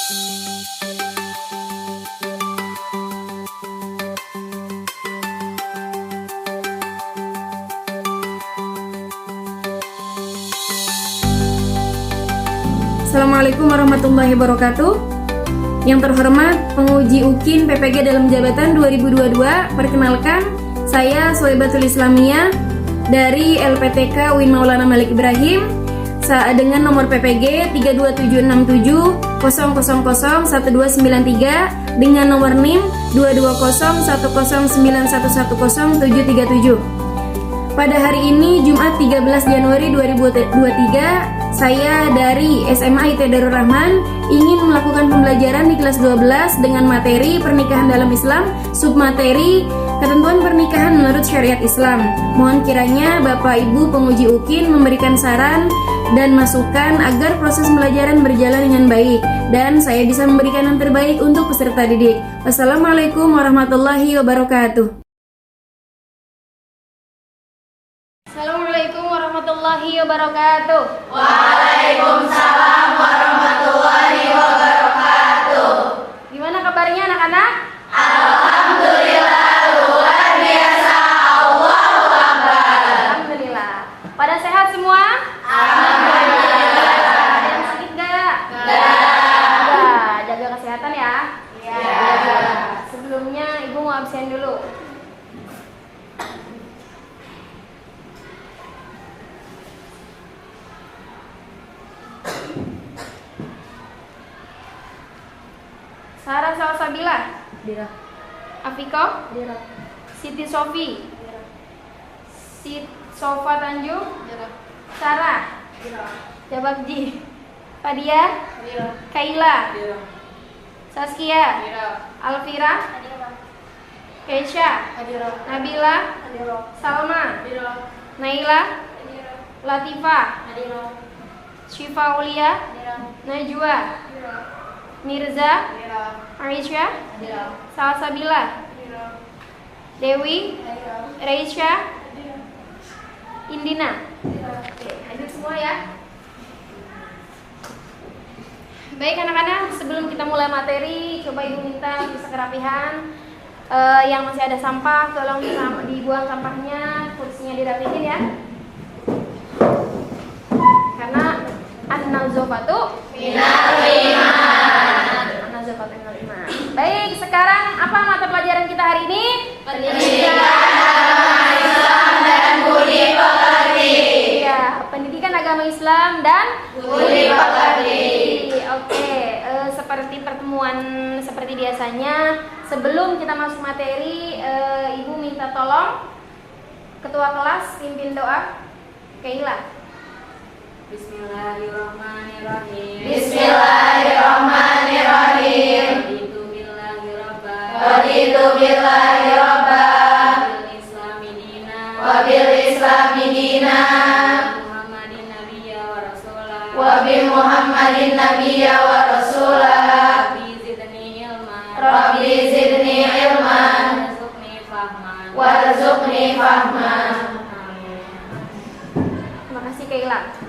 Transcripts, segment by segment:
Assalamualaikum warahmatullahi wabarakatuh. Yang terhormat penguji UKIN PPG dalam jabatan 2022, perkenalkan saya Soebatul Islamiyah dari LPTK UIN Maulana Malik Ibrahim dengan nomor PPG 3276700001293 dengan nomor NIM 2201091107337. Pada hari ini Jumat 13 Januari 2023, saya dari SMA IT Darul Rahman ingin melakukan pembelajaran di kelas 12 dengan materi pernikahan dalam Islam, submateri ketentuan pernikahan menurut syariat Islam. Mohon kiranya Bapak Ibu penguji UKIN memberikan saran dan masukan agar proses pembelajaran berjalan dengan baik dan saya bisa memberikan yang terbaik untuk peserta didik. Wassalamualaikum warahmatullahi wabarakatuh. Assalamualaikum warahmatullahi wabarakatuh. Waalaikumsalam warahmatullahi wabarakatuh. Gimana kabarnya anak-anak? Alhamdulillah luar biasa. Allahu Akbar. Alhamdulillah. Pada sehat semua? Alhamdulillah. Ada yang sakit gak? Enggak. Jaga kesehatan ya. Ya. Sebelumnya Ibu mau absen dulu. Sarah Salsabila, Dira, Afiko, Dira, Siti Sofi, Sofa Tanjung, Sarah, Jabakji, Fadia, Kaila, Saskia, Alfira, Keisha, Nabila, Salma, Naila, Latifa, Syifa Ulia, Najwa, Mirza, Aisyah, Salsabila, Dewi, Reisha, Indina. Oke, hadir semua ya. Baik anak-anak, sebelum kita mulai materi, coba Ibu minta bisa kerapihan. Yang masih ada sampah, tolong dibuang sampahnya, kursinya dirapihin ya. Karena an-nazafatu Minal iman. an-nazafatu minal iman. Baik, sekarang apa mata pelajaran kita hari ini? Pendidikan agama Islam dan budi pekerti. Iya, pendidikan agama Islam dan Budi pekerti. Oke, seperti biasanya, sebelum kita masuk materi, Ibu minta tolong ketua kelas pimpin doa. Kaila. Bismillahirrahmanirrahim. Bismillahirrahmanirrahim. Raditu billahi rabba. Raditu billahi rabba. Bil islami dina. Wa bil islami dina. Muhammadin nabiyya wa rasulah. Wa bi Muhammadin nabiyya wa rasulah. Rabbi zidni ilman. Rabbi zidni ilman. Warzuqni fahman. Warzuqni fahman. Amin. Terima kasih Kaila.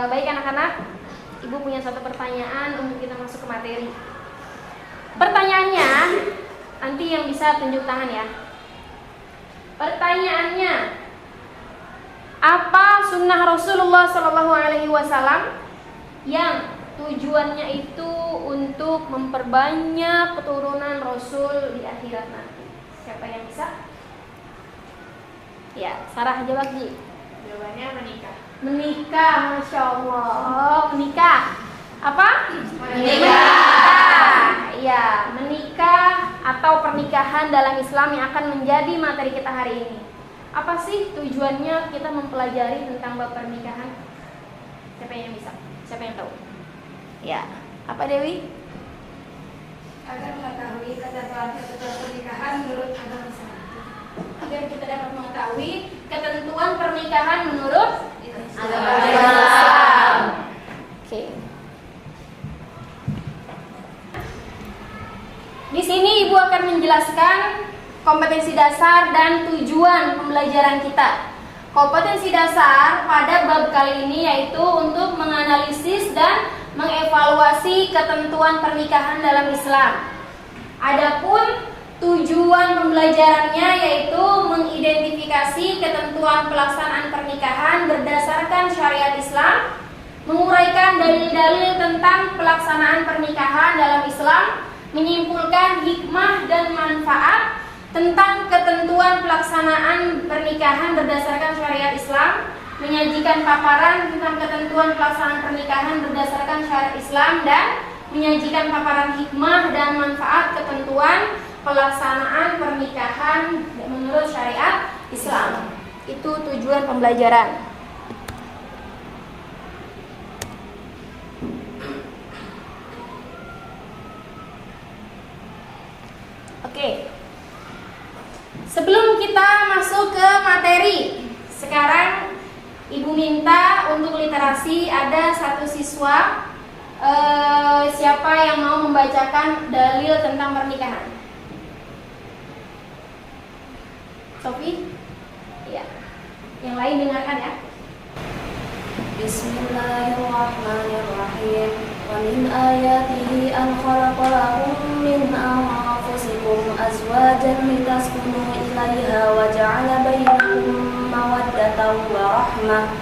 Baik anak-anak, Ibu punya satu pertanyaan untuk kita masuk ke materi. Pertanyaannya, nanti yang bisa tunjuk tangan ya. Pertanyaannya, apa sunnah Rasulullah SAW yang tujuannya itu untuk memperbanyak keturunan Rasul di akhirat nanti? Siapa yang bisa? Ya, Sarah Jabakji. Jawabannya menikah. Menikah, Masya Allah. Menikah. Apa? Menikah. Iya, menikah atau pernikahan dalam Islam yang akan menjadi materi kita hari ini. Apa sih tujuannya kita mempelajari tentang bab pernikahan? Siapa yang bisa? Siapa yang tahu? Ya, apa Dewi? Agar mengetahui ketentuan pernikahan menurut agama Islam. Agar kita dapat mengetahui ketentuan pernikahan menurut Agama Islam. Oke. Di sini Ibu akan menjelaskan kompetensi dasar dan tujuan pembelajaran kita. Kompetensi dasar pada bab kali ini yaitu untuk menganalisis dan mengevaluasi mengevaluasi ketentuan pernikahan dalam Islam. Adapun tujuan pembelajarannya yaitu mengidentifikasi ketentuan pelaksanaan pernikahan berdasarkan syariat Islam, menguraikan dalil-dalil tentang pelaksanaan pernikahan dalam Islam, menyimpulkan hikmah dan manfaat tentang ketentuan pelaksanaan pernikahan berdasarkan syariat Islam, menyajikan paparan tentang ketentuan pelaksanaan pernikahan berdasarkan syariat Islam, dan menyajikan paparan hikmah dan manfaat ketentuan pelaksanaan pernikahan menurut syariat Islam. Itu tujuan pembelajaran. Oke. Sebelum kita masuk ke materi, sekarang Ibu minta untuk literasi ada satu siswa, siapa yang mau membacakan dalil tentang pernikahan? Sofi? Iya. Yang lain dengarkan ya. Bismillahirrahmanirrahim. Wa min ayatihi an khalaqa lakum min anfusikum azwajan litaskunu ilaiha wa ja'ala bainakum mawaddatan wa rahmah.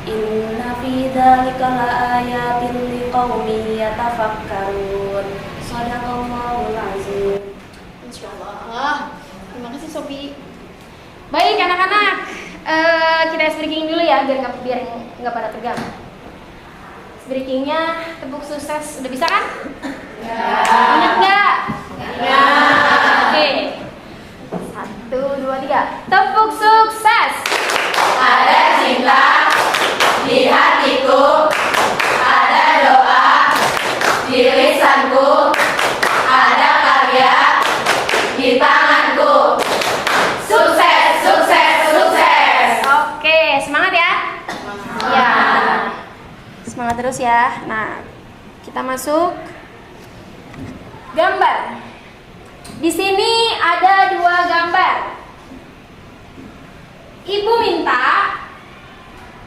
Inna fi dzalika laayatin liqaumin yatafakkarun. Shadaqallahul azim. Insyaallah. Terima kasih Sofi. Baik anak-anak, kita ice breaking dulu ya biar nggak pada tegang. Ice breakingnya tepuk sukses, udah bisa kan? Ya. Ingat nggak? Ya. Oke. 1, 2, 3. Tepuk sukses. Ada cinta di hatiku, ada doa di lisanku, ada karya di tanganku. Sukses, sukses, sukses. Oke, semangat ya. Ya. Semangat terus ya. Nah, kita masuk gambar. Di sini ada 2 gambar. Ibu minta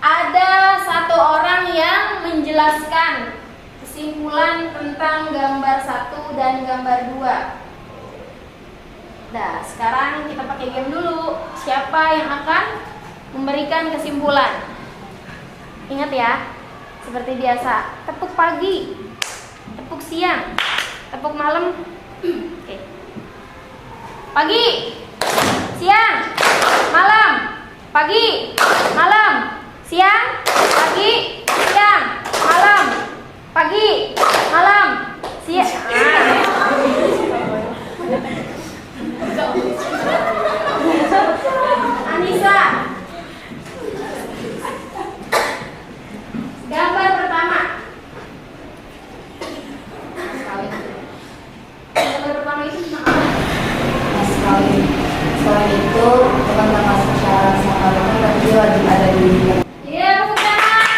ada satu orang yang menjelaskan kesimpulan tentang gambar 1 dan gambar 2. Nah, sekarang kita pakai game dulu. Siapa yang akan memberikan kesimpulan? Ingat ya, seperti biasa, tepuk pagi, tepuk siang, tepuk malam. Oke. Pagi, siang, malam. Pagi, malam, siang, pagi, siang, malam. Pagi, malam, siang. Anissa, gambar pertama. Gambar pertama itu tentang apa? Selain itu, teman-teman masuk syarat sama dengan tapi wajib ada di Iya, tepuk tangan.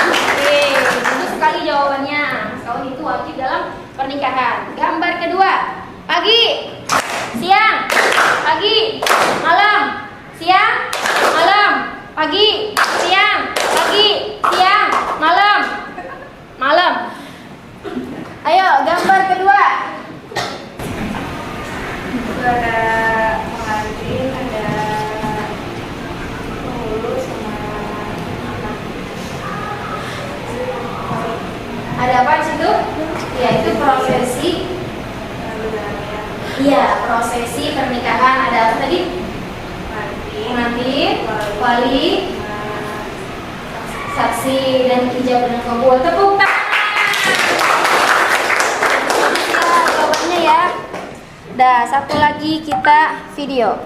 Oke, bagus sekali jawabannya. Kawan itu wajib dalam pernikahan. Gambar kedua. Pagi, siang, pagi, malam, siang, malam, pagi, siang, pagi, siang, malam, malam. Ayo, gambar kedua. Itu ada pengantin, ada penghulu sama anak. Ada apa di situ? Ya, itu prosesi. Iya, prosesi pernikahan. Ada apa tadi? Pengantin, wali, saksi, dan ijab dan kabul. Tepuk tangan. Jawabannya ya. Dah, satu lagi kita video.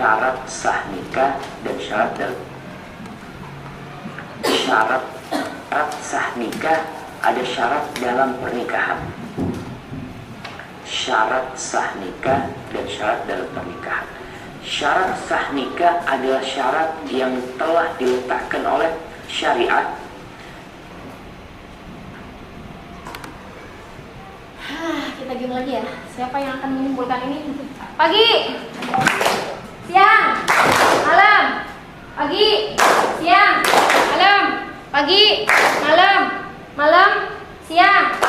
Syarat sah nikah dan syarat sah nikah ada syarat dalam pernikahan. Syarat sah nikah dan syarat dalam pernikahan. Syarat sah nikah adalah syarat yang telah diletakkan oleh syariat ujung lagi ya. Siapa yang akan menyimpulkan ini? Pagi, siang, malam. Pagi, siang, malam. Pagi, malam. Malam, siang,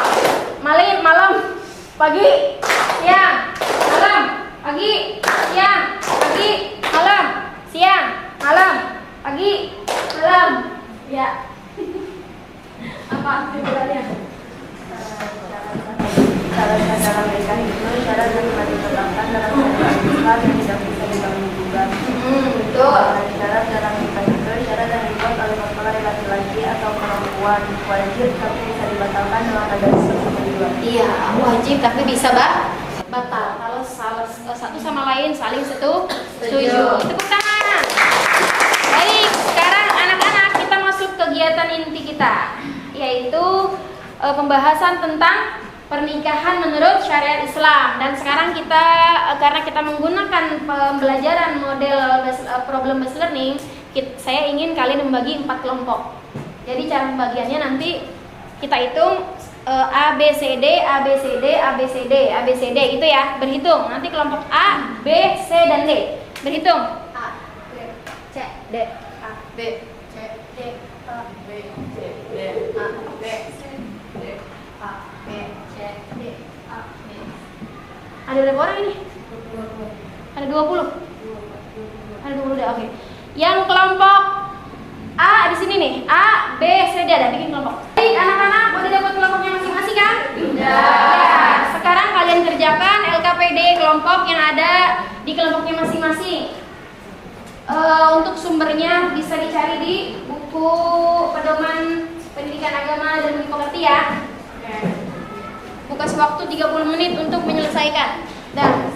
malam. Pagi, siang, malam. Pagi, siang, malam. Siang, malam. Pagi, malam. Ya. Apa sebenarnya? Kalau cara mereka itu syarat yang telah ditetapkan dalam syariat Islam yang tidak bisa diganggu gugat. Betul. Syarat dalam nikah itu syarat yang dibuat oleh mempelai laki-laki atau perempuan wajib tapi bisa dibatalkan dalam keadaan seperti dua. Iya, wajib tapi bisa batal kalau satu sama lain saling setuju. Tepuk tangan. Baik, sekarang anak-anak kita masuk kegiatan inti kita, yaitu pembahasan tentang pernikahan menurut syariat Islam. Dan sekarang kita karena kita menggunakan pembelajaran model problem based learning, saya ingin kalian membagi 4 kelompok. Jadi cara pembagiannya nanti kita hitung A B C D A B C D A B C D A B C D gitu ya, berhitung. Nanti kelompok A, B, C dan D. Berhitung. A, B, C, D, A, B, C, D, A, B, C, D, A, B, C, D, A, B, C, D, A, B. Ada berapa orang ini? 20. Ada 20? Ada 20 deh, oke. Yang kelompok A di sini nih, A, B, C, D, ada bikin kelompok. Baik, anak-anak udah dapat kelompoknya masing-masing kan? Ya. Sekarang kalian kerjakan LKPD kelompok yang ada di kelompoknya masing-masing. Untuk sumbernya bisa dicari di buku pedoman pendidikan agama dan mengerti ya. Buka waktu 30 menit untuk menyelesaikan. Dan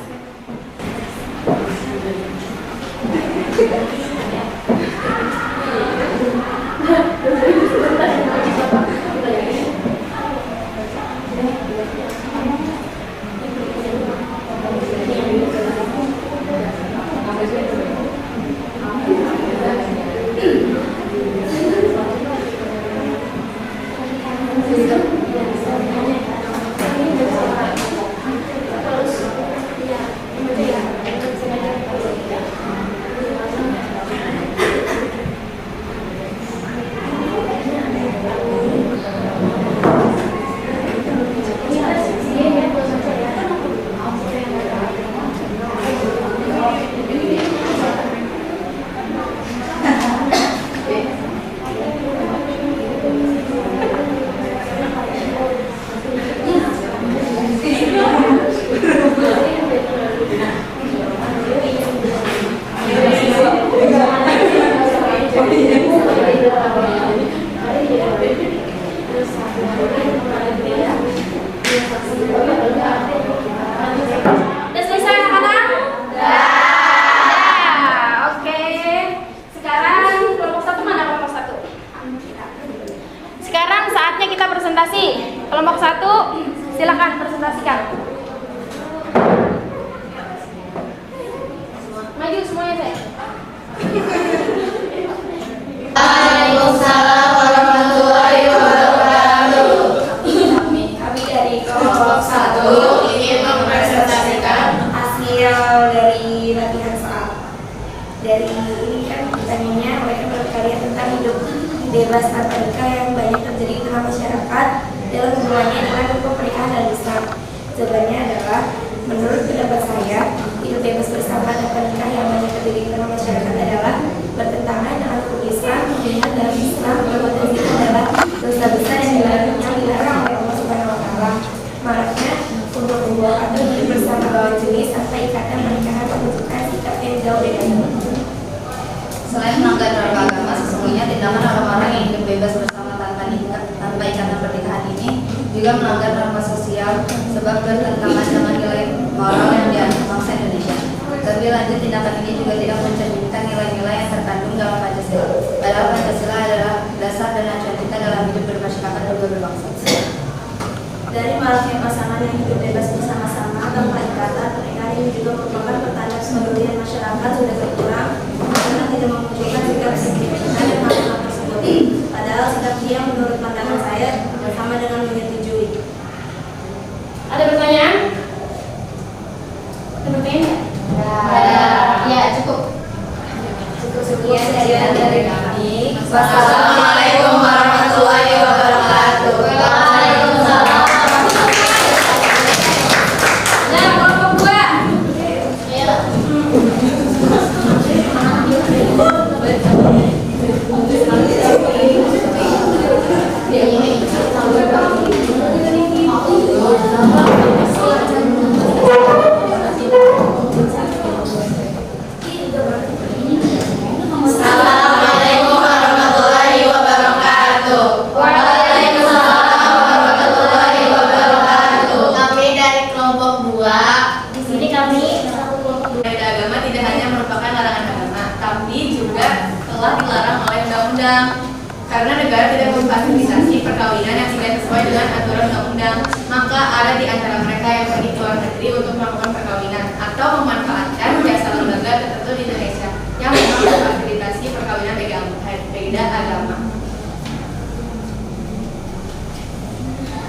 kelompok 1, silakan presentasikan. Maju semuanya saya. Waalaikumsalam warahmatullahi wabarakatuh. Kami dari kelompok 1 ingin mempresentasikan hasil dari latihan soal. Dari ini kan pertanyaannya mereka berkarya tentang hidup bebas tanpa nikah yang banyak terjadi di tengah masyarakat dalam hubungannya dengan hukum pernikahan dalam Islam. Jawabannya adalah, menurut pendapat saya, hidup bebas bersama tanpa nikah yang banyak terjadi di tengah masyarakat adalah bertentangan dengan hukum Islam. Mengingat dalam Islam perbuatan zina adalah dosa besar yang dilarang oleh Allah Subhanahu Wa Taala. Maraknya kumpul-kumpul atau hidup bersama lawan jenis tanpa ikatan pernikahan menunjukkan sikap yang jauh dari agama. Selain melanggar norma agama, sesungguhnya tindakan orang-orang yang hidup bebas bersama tanpa ikatan pernikahan ini juga melanggar norma sosial sebab bertentangan dengan nilai moral yang dianut bangsa Indonesia. Lebih lanjut, tindakan ini juga tidak mencerminkan nilai-nilai yang terkandung dalam Pancasila. Padahal Pancasila adalah dasar dan acuan kita dalam hidup bermasyarakat dan berbangsa. Dari maraknya pasangan yang hidup bebas bersama-sama tanpa ikatan pernikahan ini juga merupakan pertanda sebagian masyarakat sudah berkurang karena tidak memunculkan sikap signifikan yang hal tersebut. Padahal sikap dia menurut pandangan saya sama dengan menyetujui. Ada pertanyaan? warahmatullahi wabarakatuh. Waalaikumsalam. Nah, kelompok 2. Assalamualaikum warahmatullahi wabarakatuh. Waalaikumsalam warahmatullahi wabarakatuh. Kami dari kelompok 2. Di sini kami satu kelompok 2. Berbeda agama tidak hanya merupakan larangan agama, tapi juga telah dilarang oleh undang-undang. Karena negara tidak memfasilitasi perkawinan yang tidak sesuai dengan aturan undang-undang, maka ada di antara mereka yang pergi ke luar negeri untuk melakukan perkawinan atau memanfaatkan jasa lembaga tertentu di Indonesia yang memang memfasilitasi perkawinan beda agama.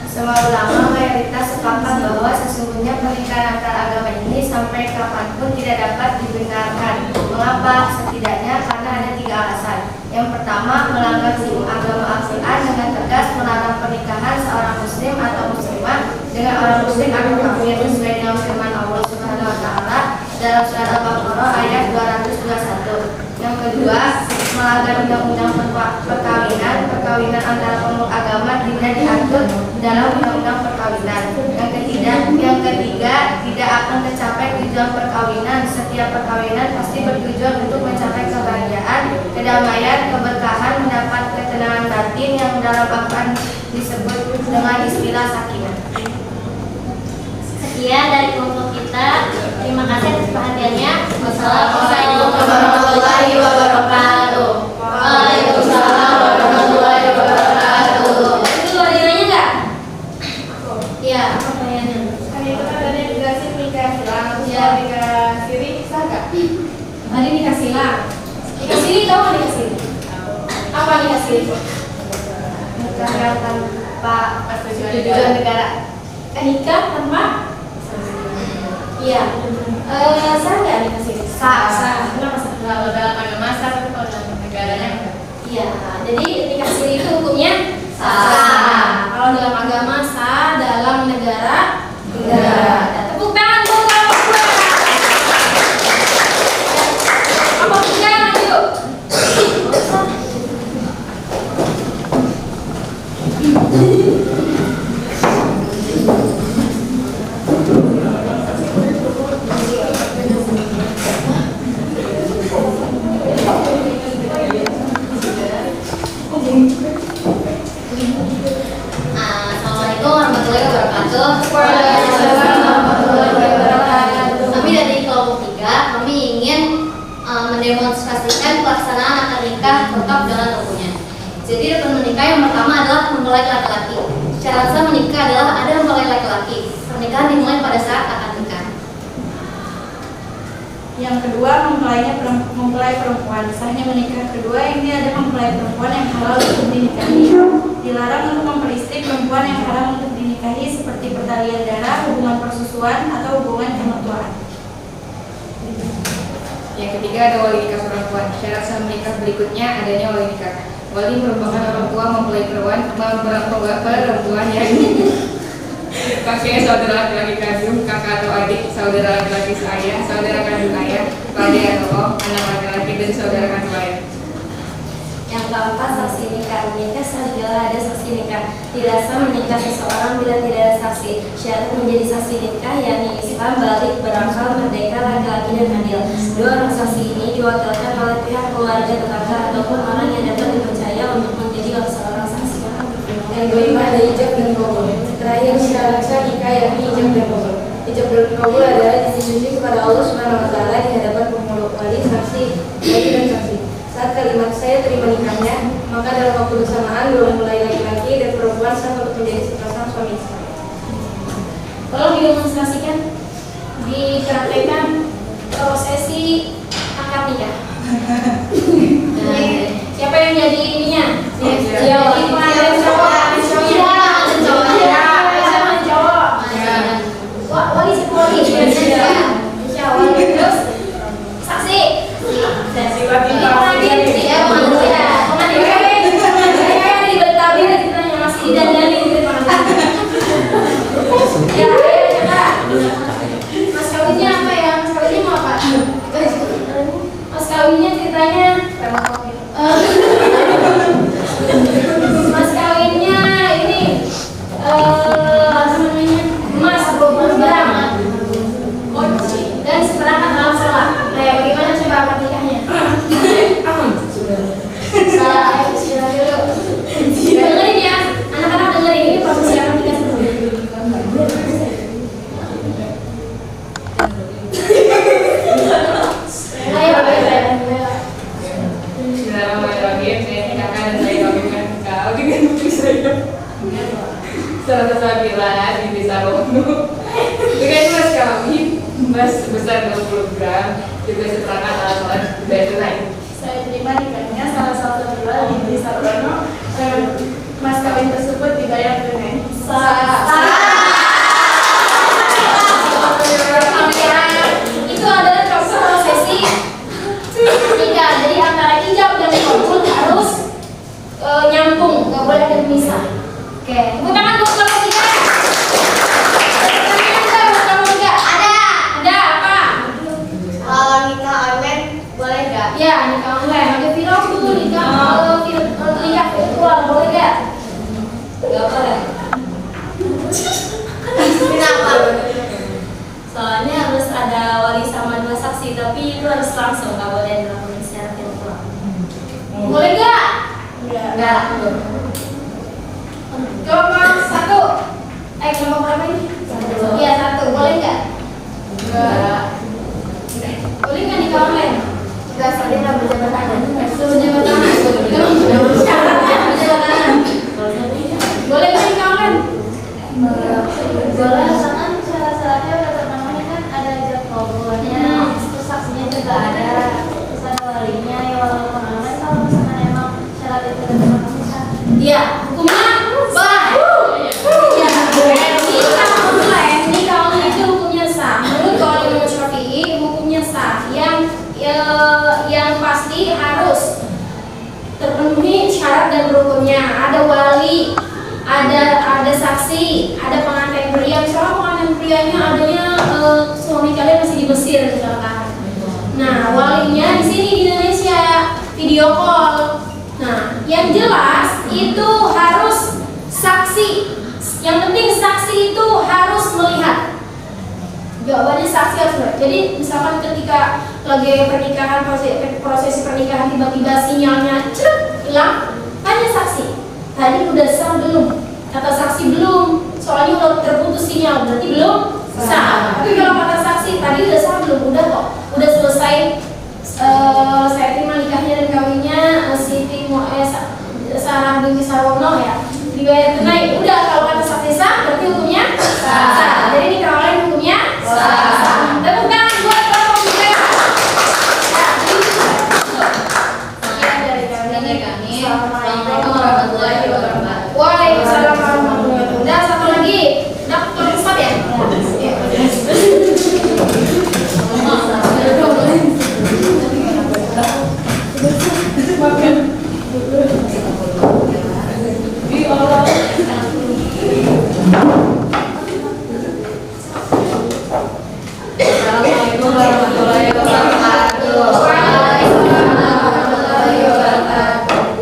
Semua ulama mayoritas sepakat bahwa sesungguhnya pernikahan antar agama ini sampai kapanpun tidak dapat dibenarkan. Mengapa? Setidaknya karena ada 3 alasan. Yang pertama, melanggar hukum agama Al-Quran dengan tegas melarang pernikahan seorang muslim atau muslimah dengan orang muslim atau kafir sesuai dengan firman Allah Subhanahu wa taala dalam surat Al-Baqarah ayat 221. Yang kedua, melanggar undang-undang perkawinan antara pemeluk agama tidak diatur dalam undang-undang perkawinan. Yang ketiga, tidak akan tercapai tujuan perkawinan. Setiap perkawinan pasti bertujuan untuk mencapai kebahagiaan, kedamaian, keberkahan, mendapat ketenangan batin yang dalam Al-Quran disebut dengan istilah sakinah. Sekian dari kelompok kita. Terima kasih atas perhatiannya. Wassalamualaikum warahmatullahi wabarakatuh. Waalaikumsalam warahmatullahi wabarakatuh. Itu ada yang nanya nggak? Iya, apa pertanyaannya? Kan itu kan tadi jelasin nikah silang, Ya. nikah siri sah nggak? Tadi nikah silang. Nikah siri tahu nggak nikah siri? Apa nikah siri? Nikah yang tanpa persetujuan negara. Nikah tanpa? Iya. Sah nggak nikah siri? Sah. Kenapa sah? Kalau dalam agama sah, tapi kalau dalam negaranya enggak. Iya. Jadi nikah siri itu hukumnya Sah. Kalau dalam agama sah, dalam negara Enggak. Tepuk tangan buat kelompok 2. Kelompok 3 maju. Assalamualaikum warahmatullahi wabarakatuh. Waalaikumsalam warahmatullahi wabarakatuh. Kami dari kelompok 3, kami ingin mendemonstrasikan pelaksanaan akad nikah lengkap dengan rukunnya. Jadi rukun menikah yang pertama adalah mempelai laki-laki. Syarat sah menikah adalah ada mempelai laki-laki. Pernikahan dimulai pada saat akad nikah. Yang kedua, mempelai perempuan. Sahnya menikah kedua ini ada mempelai perempuan yang halal untuk dinikahi. Dilarang untuk memperistri perempuan yang haram untuk dinikahi seperti pertalian darah, hubungan persusuan, atau hubungan kemertuaan. Yang ketiga ada wali nikah perempuan. Syarat sah menikah berikutnya adanya wali nikah. Wali merupakan orang tua mempelai perempuan yang kakek, saudara laki-laki kandung, kakak atau adik, saudara laki-laki seayah, saudara kandung ayah, pade atau om, anak laki-laki dan saudara kandung ayah. Yang keempat, saksi nikah. Menikah sah bila ada saksi nikah. Tidak sah menikah seseorang bila tidak ada saksi. Syarat menjadi saksi nikah yakni Islam, balik, berakal, merdeka, laki-laki dan adil. Dua orang saksi ini diwakilkan oleh pihak keluarga, tetangga ataupun orang yang dapat dipercaya untuk menjadi seorang saksi. Yang kelima ada ijab dan kabul. Terakhir syarat sah nikah yakni ijab dan kabul. Ijab dan kabul adalah institusi kepada Allah Subhanahu wa taala di hadapan pemeluk wali, saksi, wali dan saksi. Saat kalimat saya terima nikahnya, maka dalam waktu bersamaan dua mempelai laki-laki dan perempuan sah untuk menjadi sepasang suami istri. Tolong didemonstrasikan, dipraktekkan prosesi akad nikah. Siapa yang jadi ininya? Jadi pengantin cowok, wali sepuluh terus saksi. Pengantin di Betawi dengan putri saya Salsa Sabila binti Sarono dengan mas kami mas sebesar 60 gram juga seterangkan alat-alat budaya lain. Saya terima nikahnya Salsa Sabila binti Sarono. Mas kawin tersebut dibayar dengan Itu adalah prosesi nikah. Jadi antara ijab dan kabul harus nyambung, nggak boleh ada misah. Oke, tepuk tangan buat kamu tiga. Ada apa? Kalau nikah online boleh nggak? Ya, nikah online. Ada viral tuh nikah virtual, boleh nggak? Nggak boleh. Kenapa? Soalnya harus ada wali sama 2 saksi, tapi itu harus langsung, nggak boleh dilakukan secara virtual. Boleh nggak? Nggak. Kelompok satu. Kelompok berapa ini? Iya, satu. Boleh nggak? Enggak. Boleh nggak nikah online? Nggak, soalnya nggak berjabat tangan. Berjabat tangan. Berjabat tangan. Boleh nggak nikah online? Boleh, tangan syarat-syaratnya udah namanya kan ada ijab kabulnya, terus saksinya juga ada, terus ada walinya. Ya walaupun online kalau misalkan emang syarat itu udah terpenuhi. Iya, hukumnya sah. Iya, nikah online itu hukumnya sah. Menurut kalau Imam Syafi'i hukumnya sah. Yang pasti harus terpenuhi syarat dan rukunnya. Ada wali, ada saksi, ada pengantin pria. Misalnya pengantin prianya adanya suami kalian masih di Mesir misalkan. Nah, walinya di sini di Indonesia, video call. Nah, yang jelas itu harus saksi. Yang penting saksi itu harus melihat. Jawabannya saksi harus melihat. Jadi misalkan ketika lagi pernikahan, prosesi pernikahan tiba-tiba sinyalnya hilang, tanya saksi. Tadi udah sah belum? Kata saksi belum. Soalnya udah terputus sinyal, berarti belum sah. Tapi kalau kata saksi tadi udah sah belum? Udah kok. Udah selesai. Saya terima nikahnya dan kawinnya Siti Sarah binti Sarono ya, dibayar tunai. Udah, kalau kata saksi sah berarti hukumnya sah. Jadi nikah online hukumnya sah. Tepuk tangan buat kamu juga. Dari kami. Assalamualaikum warahmatullahi wabarakatuh. Waalaikumsalam warahmatullahi wabarakatuh. Udah, satu lagi. Udah tulis stop ya? Iya. Assalamualaikum warahmatullahi wabarakatuh.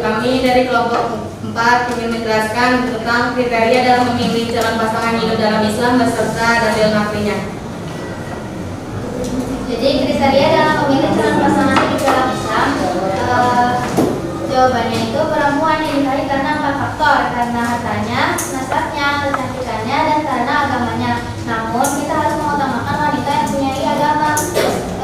Kami dari kelompok 4 ingin menjelaskan tentang kriteria dalam memilih calon pasangan hidup dalam Islam beserta dalil naklinya. Jadi kriteria dalam memilih calon pasangan hidup dalam Islam, jawabannya itu perempuan dinikahi karena 4 faktor: karena hartanya, nasabnya, kecantikannya, dan karena agamanya. Namun kita harus mengutamakan wanita yang punya agama.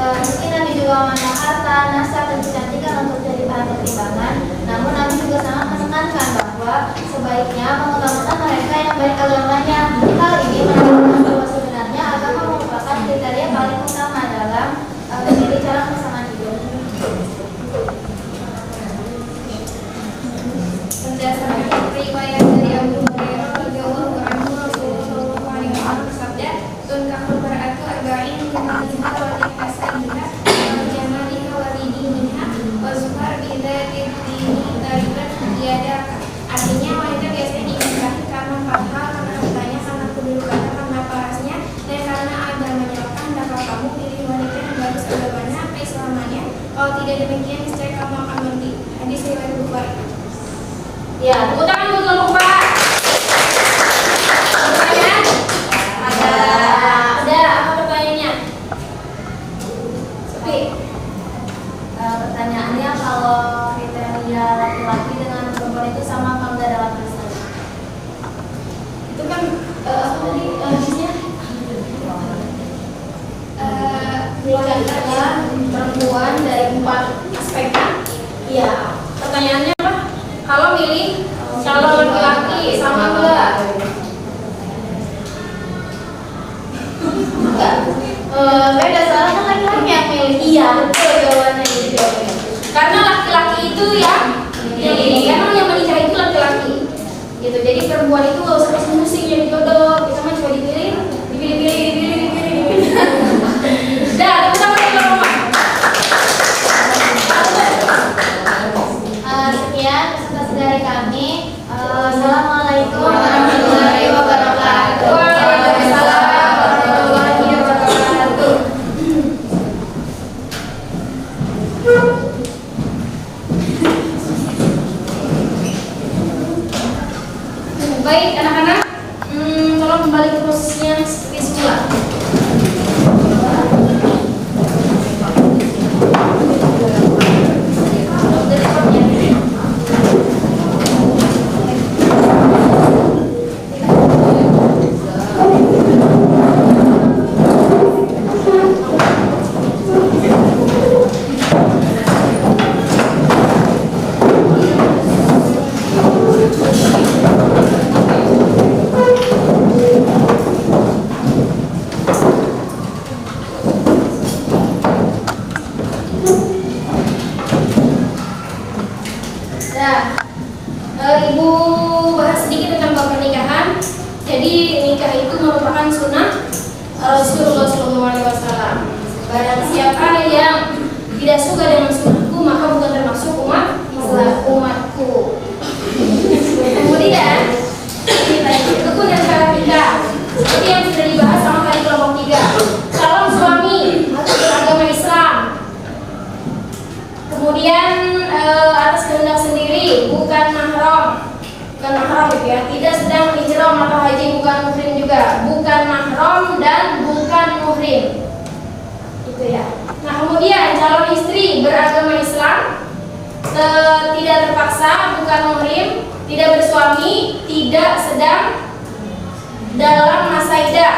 Meski Nabi juga memandang harta, nasab, dan kecantikan untuk jadi bahan pertimbangan, namun Nabi juga sangat menekankan bahwa sebaiknya mengutamakan mereka yang baik agamanya. Hal ini menunjukkan bahwa sebenarnya agama merupakan kriteria paling utama dalam memilih calon pasangan hidup. Berdasarkan riwayat dari Abu Hurairah radhiyallahu anhu, Rasulullah sallallahu alaihi wasallam bersabda, "Tunkahul mar'atu arba'in limanha wa likasaiha wa jamaliha wa lidiniha wa zuhar bi dzati dini taribat yadak." Artinya wanita biasanya dinikahi karena 4 hal: karena hartanya, karena kedudukannya, karena parasnya, dan karena agamanya. Hendaklah kamu pilih wanita yang bagus agamanya, keislamannya. Kalau tidak demikian, niscaya kamu akan mati. Hadis riwayat Bukhari. Ya, tepuk tangan buat kelompok Pak. Pertanyaan? Ada apa pertanyaannya? Sepi. Pertanyaannya, kalau kriteria laki-laki dengan perempuan itu sama kalau nggak ada lapisan? Itu kan apa tadi hadisnya? Wanita perempuan dari 4 aspek kan? Iya. Pertanyaannya apa? Kalau milih calon sama enggak? Saya dasarnya kan laki-laki yang milih. Iya, betul jawabannya itu jawabannya. Karena laki-laki itu yang emang yang menikah itu laki-laki. Gitu. Jadi perempuan itu gak usah pusing-pusing jadi jodoh. Kita mah cuma dipilih. Dah, tepuk tangan dari Bapak. Sekian presentasi dari kami. Assalamualaikum warahmatullahi wabarakatuh. Waalaikumsalam warahmatullahi wabarakatuh. Baik anak-anak, tolong kembali ke posisinya seperti semula. Ibu bahas sedikit tentang bab pernikahan. Jadi nikah itu merupakan sunnah Rasulullah SAW. Barang siapa yang tidak suka dengan sunnahku, maka bukan termasuk umatku. Kemudian rukun dan syarat nikah. Seperti yang sudah dibahas sama tadi kelompok 3. Calon suami harus beragama Islam. Kemudian atas kehendak sendiri, bukan mahram gitu ya. Tidak sedang ihram atau haji, bukan muhrim juga. Bukan mahram dan bukan muhrim. Itu ya. Nah, kemudian calon istri beragama Islam, tidak terpaksa, bukan muhrim, tidak bersuami, tidak sedang dalam masa iddah,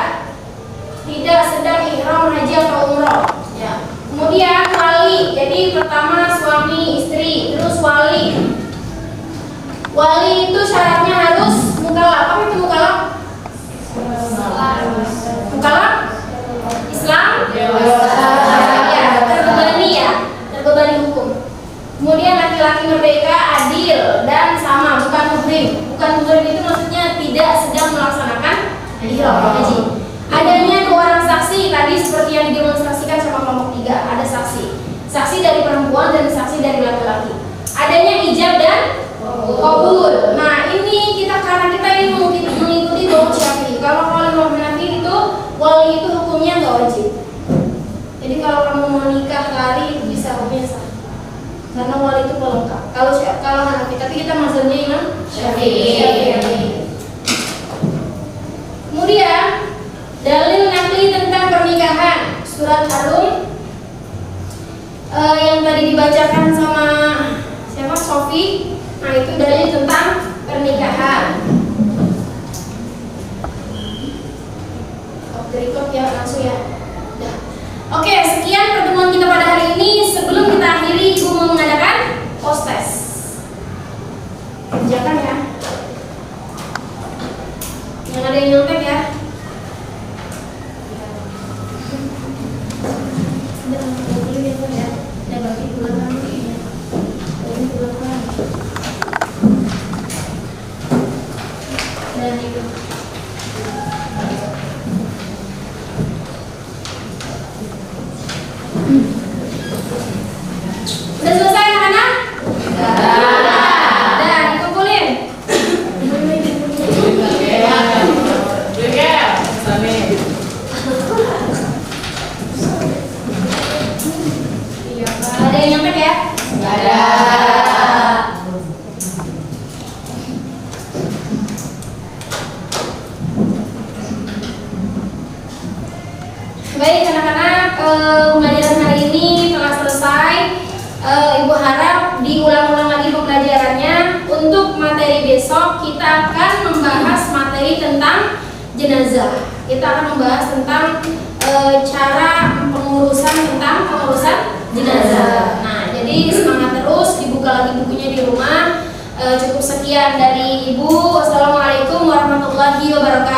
tidak sedang ihram haji atau umroh. Ya. Kemudian wali, jadi pertama suami istri, terus wali. Wali itu syaratnya harus mukallaf. Apa itu mukallaf? Mukallaf? Islam? Ya, terbebani hukum. Kemudian laki-laki merdeka, adil dan sama, bukan muhrim. Bukan muhrim itu maksudnya tidak sedang melaksanakan ihram haji. Adanya 2 orang saksi tadi seperti yang didemonstrasikan sama kelompok 3, ada saksi. Saksi dari perempuan dan saksi dari laki-laki. Adanya ijab dan qabul. Nah, ini karena kita ini mengikuti dong Syafi'i. Kalau wali Hanafi itu wali itu hukumnya nggak wajib. Jadi kalau kamu mau nikah lari itu bisa hukumnya sah. Karena wali itu pelengkap. Kalau Hanafi, tapi kita mazhabnya Imam Syafi'i. Kemudian dalil nakli tentang pernikahan, surat Ar-Rum yang tadi dibacakan sama siapa? Sofi. Nah, itu dalil tentang pernikahan. Berikut ya, langsung ya. Oke, sekian pertemuan kita pada hari ini. Sebelum kita akhiri, Ibu mau mengadakan post test. Kerjakan ya. Yang ada yang nyontek ya. Udah selesai anak-anak? Udah, dikumpulin. Ada yang nyontek ya? Ada. Baik anak-anak, pembelajaran hari ini telah selesai. Ibu harap diulang-ulang lagi pembelajarannya. Untuk materi besok kita akan membahas materi tentang jenazah. Kita akan membahas tentang cara pengurusan jenazah. Nah, jadi semangat terus, dibuka lagi bukunya di rumah. Cukup sekian dari Ibu. Wassalamualaikum. wabarakatuh.